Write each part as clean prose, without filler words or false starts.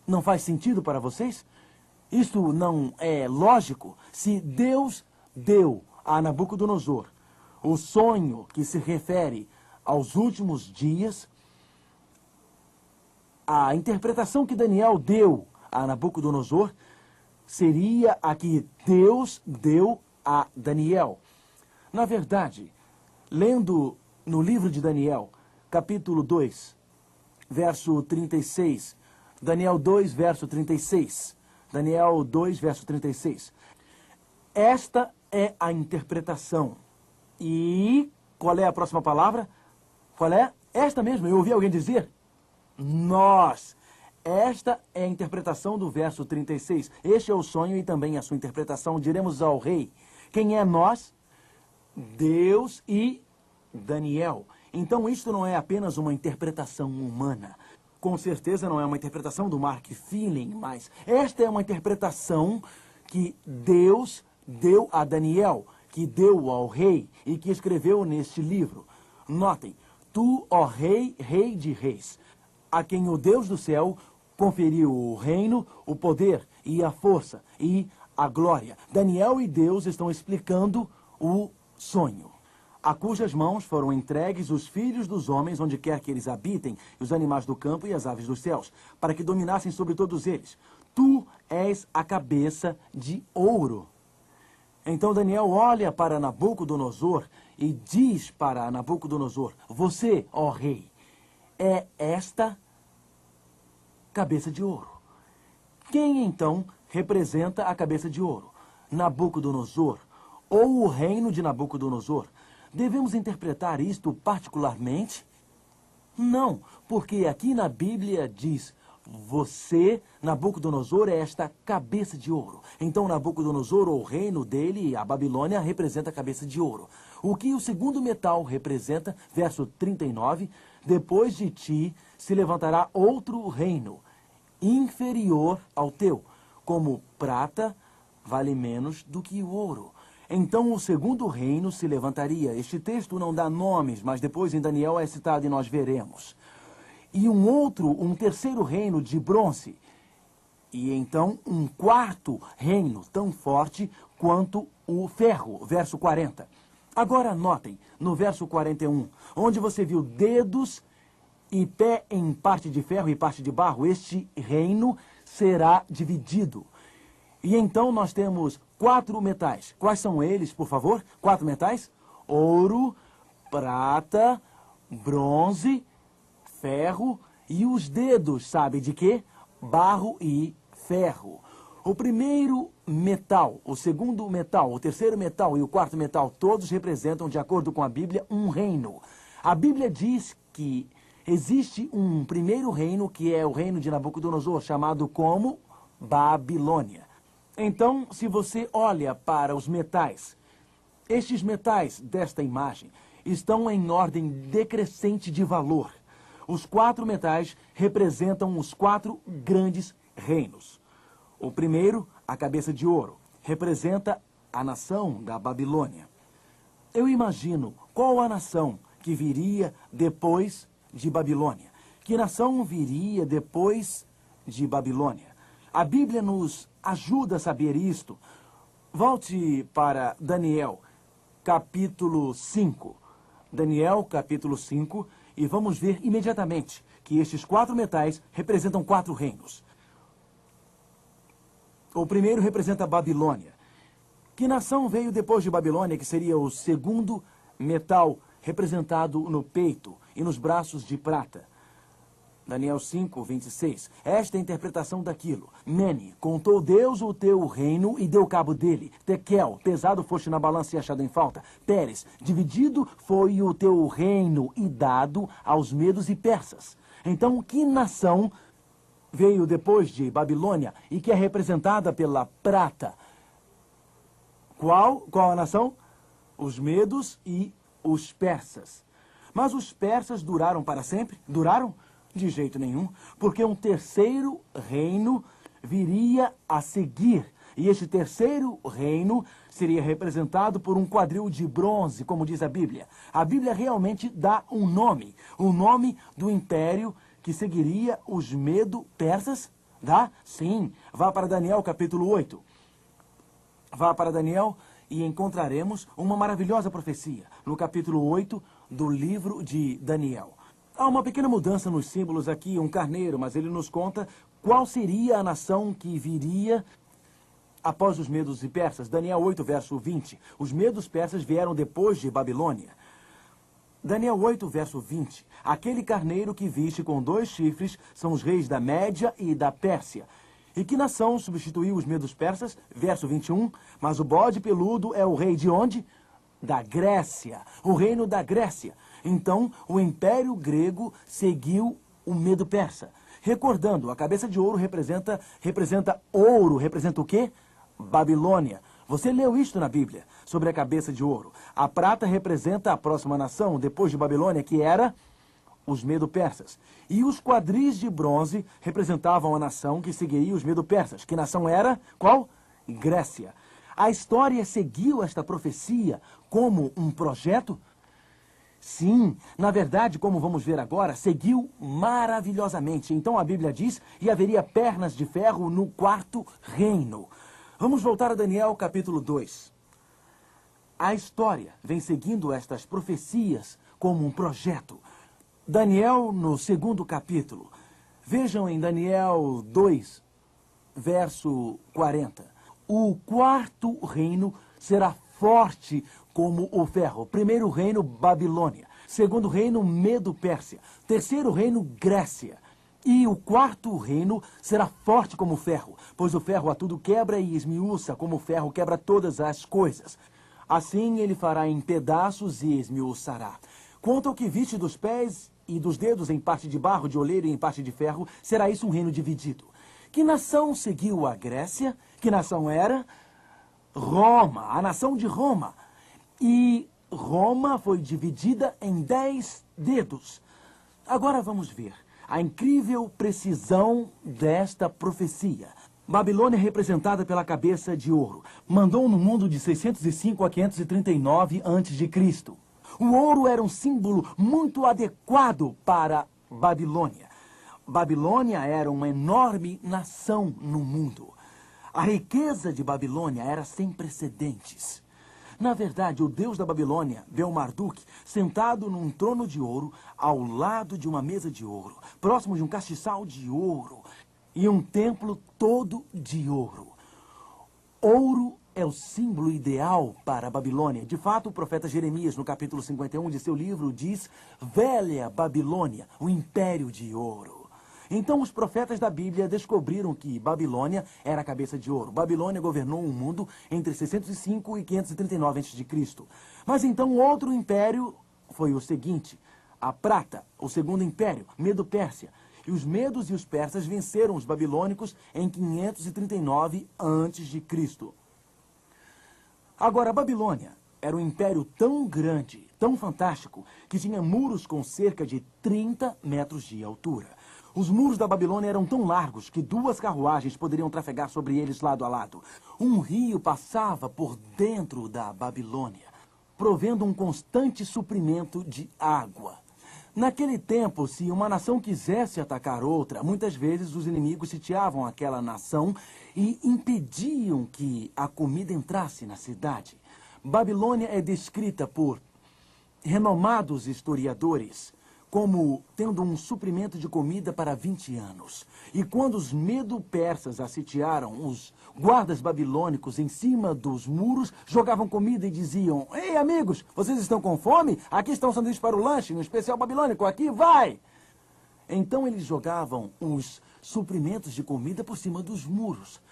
Não faz sentido para vocês? Isto não é lógico? Se Deus deu a Nabucodonosor o sonho que se refere aos últimos dias, a interpretação que Daniel deu a Nabucodonosor seria a que Deus deu a Daniel. Na verdade, lendo no livro de Daniel, capítulo 2, verso 36, Daniel 2, verso 36, Daniel 2, verso 36. Esta é a interpretação. E qual é a próxima palavra? Qual é? Esta mesmo, eu ouvi alguém dizer. Nós. Esta é a interpretação do verso 36. Este é o sonho e também a sua interpretação. Diremos ao rei. Quem é nós? Deus e Daniel. Então isto não é apenas uma interpretação humana. Com certeza não é uma interpretação do Mark Feeling, mas esta é uma interpretação que Deus deu a Daniel, que deu ao rei e que escreveu neste livro. Notem, tu, ó rei, rei de reis, a quem o Deus do céu conferiu o reino, o poder e a força e a glória. Daniel e Deus estão explicando o sonho, a cujas mãos foram entregues os filhos dos homens, onde quer que eles habitem, os animais do campo e as aves dos céus, para que dominassem sobre todos eles. Tu és a cabeça de ouro. Então Daniel olha para Nabucodonosor e diz para Nabucodonosor, você, ó rei, é esta cabeça de ouro. Quem então representa a cabeça de ouro? Nabucodonosor ou o reino de Nabucodonosor? Devemos interpretar isto particularmente? Não, porque aqui na Bíblia diz, você, Nabucodonosor, é esta cabeça de ouro. Então Nabucodonosor, ou o reino dele, a Babilônia, representa a cabeça de ouro. O que o segundo metal representa, verso 39, depois de ti se levantará outro reino, inferior ao teu, como prata vale menos do que o ouro. Então o segundo reino se levantaria. Este texto não dá nomes, mas depois em Daniel é citado e nós veremos. E um terceiro reino de bronze. E então um quarto reino tão forte quanto o ferro, verso 40. Agora notem, no verso 41, onde você viu dedos e pé em parte de ferro e parte de barro, este reino será dividido. E então nós temos 4 metais. Quais são eles, por favor? 4 metais? Ouro, prata, bronze, ferro e os dedos, sabe de quê? Barro e ferro. O primeiro metal, o segundo metal, o terceiro metal e o quarto metal, todos representam, de acordo com a Bíblia, um reino. A Bíblia diz que existe um primeiro reino, que é o reino de Nabucodonosor, chamado como Babilônia. Então, se você olha para os metais, estes metais desta imagem estão em ordem decrescente de valor. Os 4 metais representam os 4 grandes reinos. O primeiro, a cabeça de ouro, representa a nação da Babilônia. Eu imagino qual a nação que viria depois de Babilônia. Que nação viria depois de Babilônia? A Bíblia nos ajuda a saber isto. Volte para Daniel, capítulo 5. Daniel, capítulo 5, e vamos ver imediatamente que estes 4 metais representam 4 reinos. O primeiro representa a Babilônia. Que nação veio depois de Babilônia, que seria o segundo metal representado no peito e nos braços de prata? Daniel 5, 26. Esta é a interpretação daquilo. Mene, contou Deus o teu reino e deu cabo dele. Tekel, pesado foste na balança e achado em falta. Pérez, dividido foi o teu reino e dado aos medos e persas. Então, que nação veio depois de Babilônia e que é representada pela prata? Qual a nação? Os medos e os persas. Mas os persas duraram para sempre? Duraram? De jeito nenhum, porque um terceiro reino viria a seguir. E este terceiro reino seria representado por um quadril de bronze, como diz a Bíblia. A Bíblia realmente dá o nome do império que seguiria os medo-persas. Dá? Sim. Vá para Daniel capítulo 8. Vá para Daniel e encontraremos uma maravilhosa profecia no capítulo 8 do livro de Daniel. Há uma pequena mudança nos símbolos aqui, um carneiro, mas ele nos conta qual seria a nação que viria após os medos e persas. Daniel 8, verso 20. Os medos persas vieram depois de Babilônia. Daniel 8, verso 20. Aquele carneiro que viste com 2 chifres são os reis da Média e da Pérsia. E que nação substituiu os medos persas? Verso 21. Mas o bode peludo é o rei de onde? Da Grécia. O reino da Grécia. Então, o Império Grego seguiu o medo persa. Recordando, a cabeça de ouro representa ouro. Representa o quê? Babilônia. Você leu isto na Bíblia, sobre a cabeça de ouro. A prata representa a próxima nação, depois de Babilônia, que era os medo-persas. E os quadris de bronze representavam a nação que seguiria os medo-persas. Que nação era? Qual? Grécia. A história seguiu esta profecia como um projeto? Sim, na verdade, como vamos ver agora, seguiu maravilhosamente. Então a Bíblia diz, e haveria pernas de ferro no 4º reino. Vamos voltar a Daniel capítulo 2. A história vem seguindo estas profecias como um projeto. Daniel, no 2º capítulo. Vejam em Daniel 2, verso 40. O 4º reino será forte como o ferro. 1º reino, Babilônia. 2º reino, Medo-Pérsia. 3º reino, Grécia. E o 4º reino será forte como o ferro, pois o ferro a tudo quebra e esmiuça, como o ferro quebra todas as coisas. Assim ele fará em pedaços e esmiuçará. Quanto ao que viste dos pés e dos dedos em parte de barro, de oleiro e em parte de ferro, será isso um reino dividido. Que nação seguiu a Grécia? Que nação era? Roma, a nação de Roma. E Roma foi dividida em 10 dedos. Agora vamos ver a incrível precisão desta profecia. Babilônia, representada pela cabeça de ouro, mandou no mundo de 605 a 539 a.C. O ouro era um símbolo muito adequado para Babilônia. Babilônia era uma enorme nação no mundo. A riqueza de Babilônia era sem precedentes. Na verdade, o deus da Babilônia vê Marduk sentado num trono de ouro, ao lado de uma mesa de ouro, próximo de um castiçal de ouro e um templo todo de ouro. Ouro é o símbolo ideal para a Babilônia. De fato, o profeta Jeremias, no capítulo 51 de seu livro, diz: Velha Babilônia, o império de ouro. Então, os profetas da Bíblia descobriram que Babilônia era a cabeça de ouro. Babilônia governou o mundo entre 605 e 539 a.C. Mas então outro império foi o seguinte: a prata, o segundo império, Medo-Pérsia. E os medos e os persas venceram os babilônicos em 539 a.C. Agora, a Babilônia era um império tão grande, tão fantástico, que tinha muros com cerca de 30 metros de altura. Os muros da Babilônia eram tão largos que 2 carruagens poderiam trafegar sobre eles lado a lado. Um rio passava por dentro da Babilônia, provendo um constante suprimento de água. Naquele tempo, se uma nação quisesse atacar outra, muitas vezes os inimigos sitiavam aquela nação e impediam que a comida entrasse na cidade. Babilônia é descrita por renomados historiadores como tendo um suprimento de comida para 20 anos. E quando os medo-persas a sitiaram, os guardas babilônicos em cima dos muros jogavam comida e diziam: Ei, amigos, vocês estão com fome? Aqui está um sanduíche para o lanche, um especial babilônico, aqui vai! Então eles jogavam os suprimentos de comida por cima dos muros.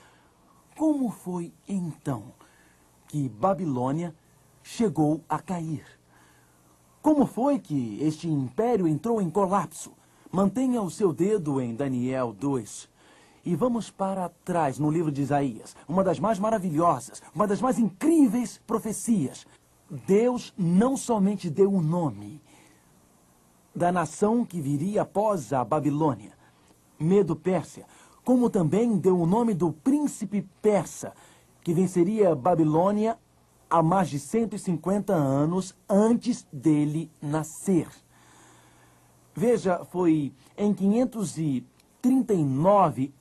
Como foi então que Babilônia chegou a cair? Como foi que este império entrou em colapso? Mantenha o seu dedo em Daniel 2. E vamos para trás no livro de Isaías, uma das mais maravilhosas, uma das mais incríveis profecias. Deus não somente deu o nome da nação que viria após a Babilônia, Medo-Pérsia, como também deu o nome do príncipe persa, que venceria Babilônia há mais de 150 anos antes dele nascer. Veja, foi em 539